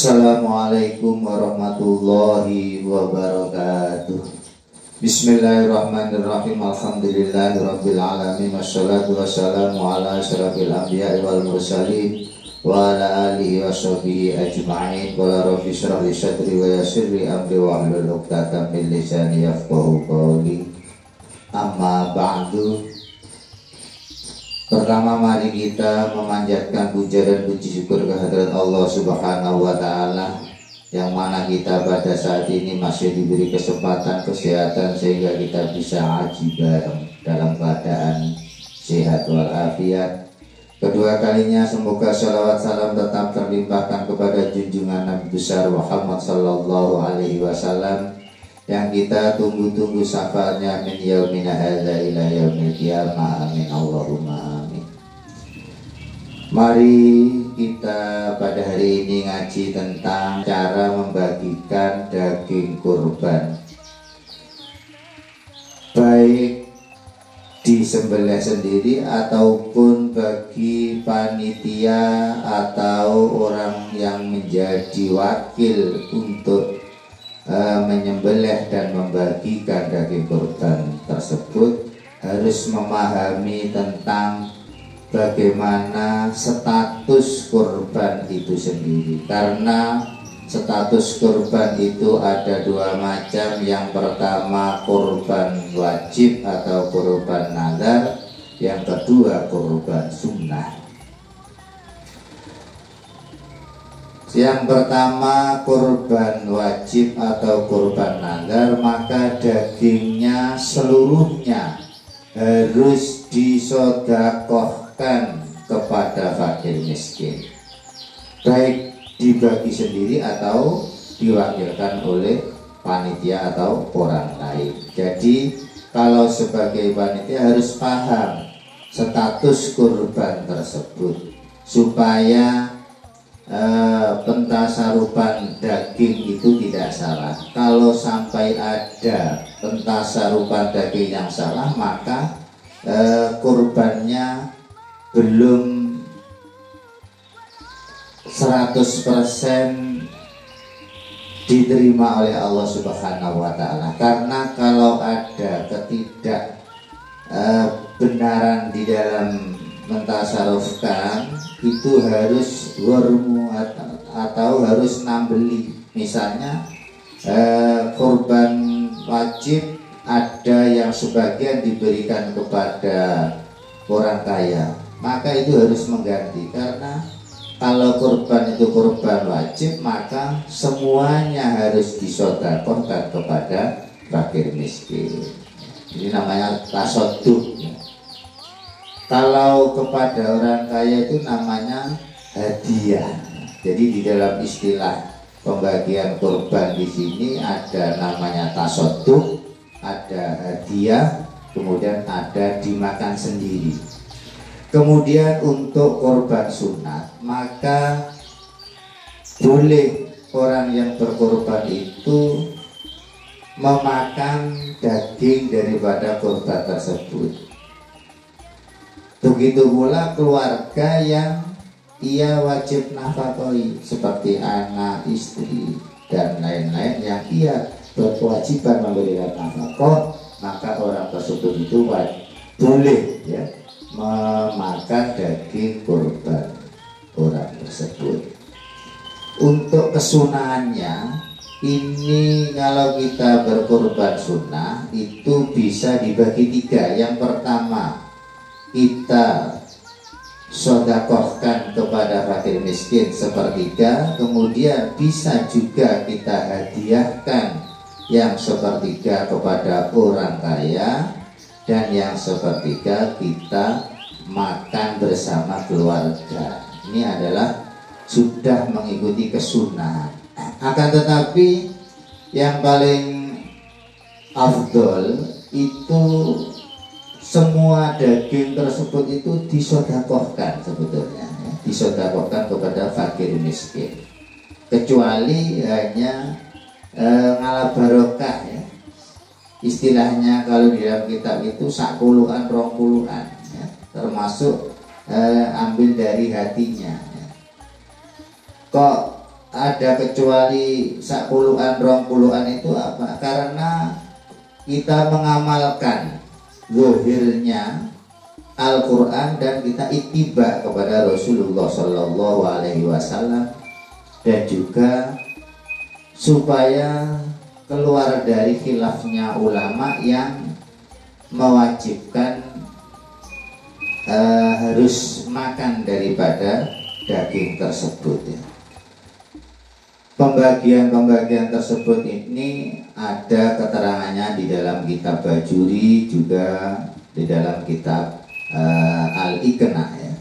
Assalamualaikum warahmatullahi wabarakatuh. Bismillahirrahmanirrahim. Alhamdulillahirabbil alamin. Wassalatu wassalamu ala asyrafil anbiya'i wal mursalin wa ala alihi washabihi ajma'in. Qala rabbi shrah li sadri wa yassir li amri wa hlul 'uqdatam min lisani yafqahu qawli. Amma ba'du. Pertama, mari kita memanjatkan puja dan puji syukur kehadirat Allah Subhanahu wa Ta'ala, yang mana kita pada saat ini masih diberi kesempatan kesehatan sehingga kita bisa haji bareng dalam keadaan sehat walafiat. Kedua kalinya semoga salawat salam tetap terlimpahkan kepada junjungan Nabi besar Muhammad sallallahu alaihi wasallam, yang kita tunggu-tunggu syafaatnya min yaumina hadza ila yaumil qiyamah. Amin Allahumma amin. Mari kita pada hari ini ngaji tentang cara membagikan daging kurban, baik disembelih sendiri ataupun bagi panitia atau orang yang menjadi wakil untuk menyembelih dan membagikan daging kurban tersebut harus memahami tentang bagaimana status kurban itu sendiri. Karena status kurban itu ada dua macam. Yang pertama kurban wajib atau kurban nazar, yang kedua kurban sunnah. Yang pertama kurban wajib atau kurban nazar, maka dagingnya seluruhnya harus disodakohkan kepada fakir miskin, baik dibagi sendiri atau diwakilkan oleh panitia atau orang lain. Jadi kalau sebagai panitia harus paham status kurban tersebut supaya pentasarupan daging itu tidak salah. Kalau sampai ada pentasarupan daging yang salah, maka kurbannya belum 100% diterima oleh Allah Subhanahu wa Ta'ala. Karena kalau ada ketidakbenaran di dalam mentasarufkan, itu harus warmu atau harus nambeli. Misalnya kurban wajib ada yang sebagian diberikan kepada orang kaya, maka itu harus mengganti. Karena kalau kurban itu kurban wajib, maka semuanya harus disedekahkan kepada fakir miskin. Ini namanya tasoduq. Kalau kepada orang kaya itu namanya hadiah. Jadi di dalam istilah pembagian kurban di sini ada namanya tasoduq, ada hadiah, kemudian ada dimakan sendiri. Kemudian untuk kurban sunat, maka boleh orang yang berkurban itu memakan daging daripada kurban tersebut. Begitu pula keluarga yang ia wajib nafkahi, seperti anak, istri, dan lain-lain yang ia berkewajiban memberikan nafkah, maka orang tersebut itu boleh ya memakan daging kurban orang tersebut. Untuk kesunahannya, ini kalau kita berkurban sunnah itu bisa dibagi tiga. Yang pertama, kita sodakohkan kepada fakir miskin sepertiga, kemudian bisa juga kita hadiahkan yang sepertiga kepada orang kaya, dan yang sepertiga kita makan bersama keluarga. Ini adalah sudah mengikuti kesunahan. Akan tetapi yang paling afdol itu semua daging tersebut itu disodakohkan sebetulnya, ya. Disodakohkan kepada fakir miskin, kecuali hanya ngalah barokah ya. Istilahnya kalau di dalam kitab itu sakuluan rongkuluan ya. Termasuk ambil dari hatinya ya. Kok ada kecuali sakpuluhan rongpuluhan itu apa? Karena kita mengamalkan zahirnya Al-Quran dan kita ittiba kepada Rasulullah Shallallahu Alaihi Wasallam, dan juga supaya keluar dari khilafnya ulama yang mewajibkan harus makan daripada daging tersebut ya. Pembagian-pembagian tersebut ini ada keterangannya di dalam kitab Bajuri, juga di dalam kitab Al-Iqna ya.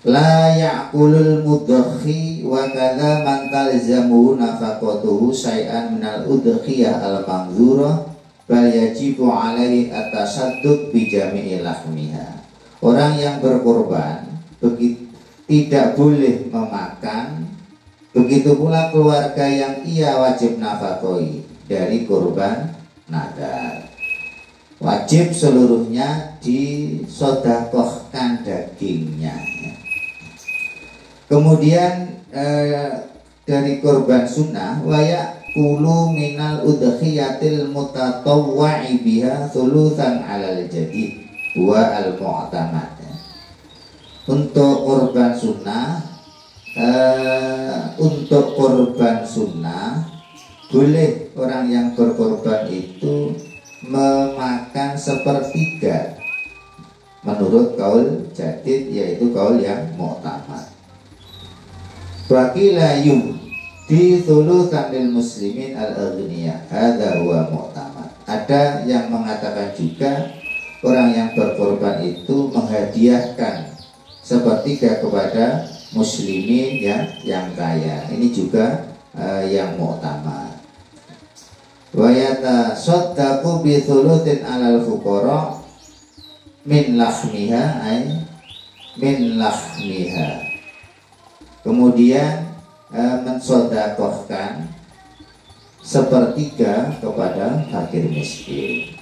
La ya'kulul mudakhi wa kadza man talzamu nafaqatuhu syai'an minal udkhiyah al-manzurah bal yajibu alaihi at-tasaddud bi jami'i lahmiha. Orang yang berkorban tidak boleh memakan, begitu pula keluarga yang ia wajib nafkahi dari korban nadar. Wajib seluruhnya disodakohkan dagingnya. Kemudian dari korban sunnah, waya kulu minal udhiyatil mutatawwa'i biha thuluthan alal jadid wa al mu'tamad. Untuk korban sunnah, boleh orang yang berkorban itu memakan sepertiga menurut kaul jadid, yaitu kaul yang mu'tamad. Wakila di thulutsan lil muslimin al-aghniyah, hadza huwa mu'tamad. Ada yang mengatakan juga orang yang berkorban itu menghadiahkan sepertiga kepada muslimin yang kaya. Ini juga yang mu'tamad. Wa yatasaddaqu bi thulutsin 'alal fuqara min lahmiha, min lahmiha. Kemudian mensodakohkan sepertiga kepada fakir miskin.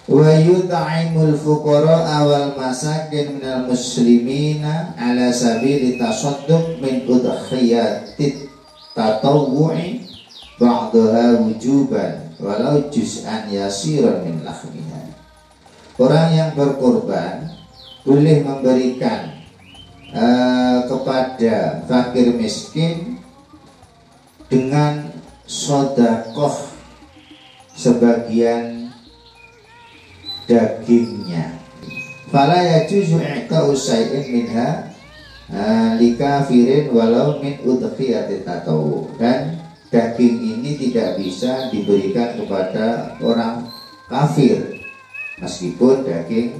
Wa yut'imul fuqara awal masakin minal muslimina ala sabili tasadduq min udhiyatit tatawwu'i ba'daha wujuban walau juz'an yasiran min lahmiha. Orang yang berkorban boleh memberikan kepada fakir miskin dengan sodakoh sebagian dagingnya. Fala yajuzu i'ta'u syai'in minha likafirin walau min udhiyatit tatawwu. Dan daging ini tidak bisa diberikan kepada orang kafir meskipun daging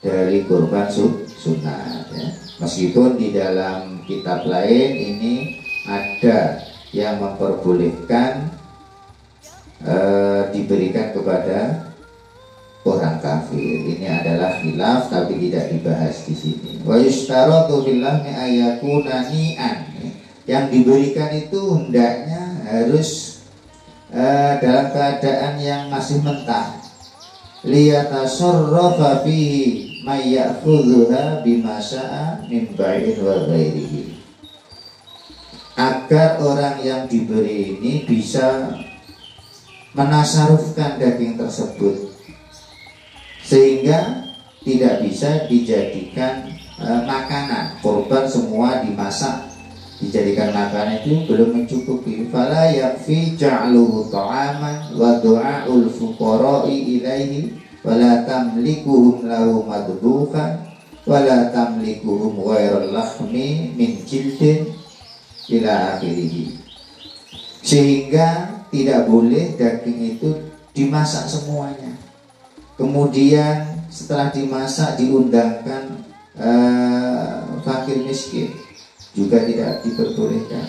dari kurban sunnah ya. Meskipun di dalam kitab lain ini ada yang memperbolehkan diberikan kepada orang kafir. Ini adalah khilaf tapi tidak dibahas di sini. Wa yushtaratu fil lahmi ayakuna ni'an. Yang diberikan itu hendaknya harus dalam keadaan yang masih mentah. Liyatasarrafa fihi may ya'khudhuha bima syaa min bai'in wa ghairihi. Agar orang yang diberi ini bisa menasarufkan daging tersebut sehingga tidak bisa dijadikan makanan. Korban semua dimasak dijadikan makanan itu belum mencukupi. Fala yakfi ja'luhu ta'aman wa du'aul fuqara'i ilaihi wala tamlikuhum lahu madbukan wala tamlikuhum ghairal lahmi min jildin ila akhirih. Sehingga tidak boleh daging itu dimasak semuanya, kemudian setelah dimasak diundangkan fakir miskin, juga tidak diperbolehkan.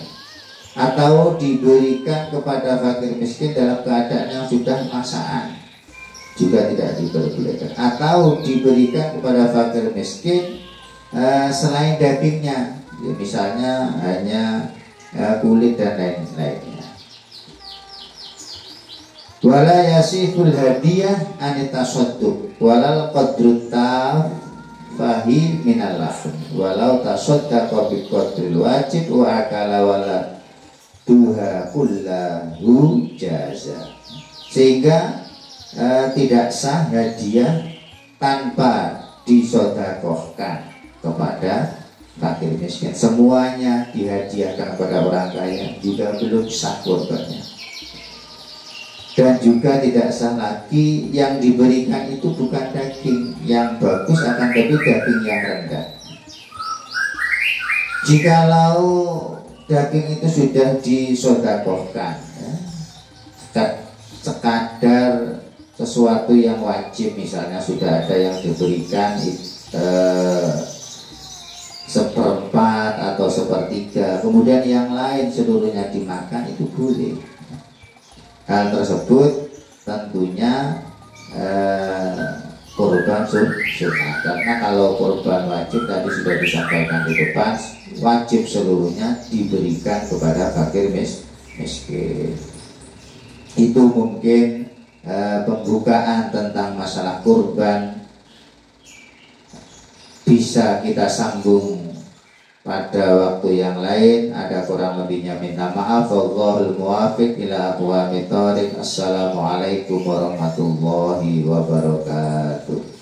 Atau diberikan kepada fakir miskin dalam keadaan yang sudah masakan, juga tidak diperbolehkan. Atau diberikan kepada fakir miskin selain dagingnya, ya, misalnya hanya kulit dan lain-lainnya. Wala yasiful hadiyah anitasadduq walal qadrut fahi minal lahum walau tasaddaqa bi qadril wajib wa akala wala duha kullahu jaza. Sehingga tidak sah hadiah tanpa disodakohkan kepada fakir miskin. Semuanya dihadiahkan kepada orang kaya juga belum sah kurbannya. Dan juga tidak sah lagi yang diberikan itu bukan daging yang bagus, akan tapi daging yang rendah. Jikalau daging itu sudah disodakohkan, sekadar sesuatu yang wajib, misalnya sudah ada yang diberikan seperempat atau sepertiga, kemudian yang lain seluruhnya dimakan, itu boleh. Hal tersebut tentunya kurban sunnah, karena kalau kurban wajib tadi sudah disampaikan di depan, wajib seluruhnya diberikan kepada fakir miskin. Itu mungkin pembukaan tentang masalah kurban. Bisa kita sambung pada waktu yang lain. Ada kurang lebihnya minta maaf. Wallahul muwaffiq ila aqwamit thoriq. Assalamualaikum warahmatullahi wabarakatuh.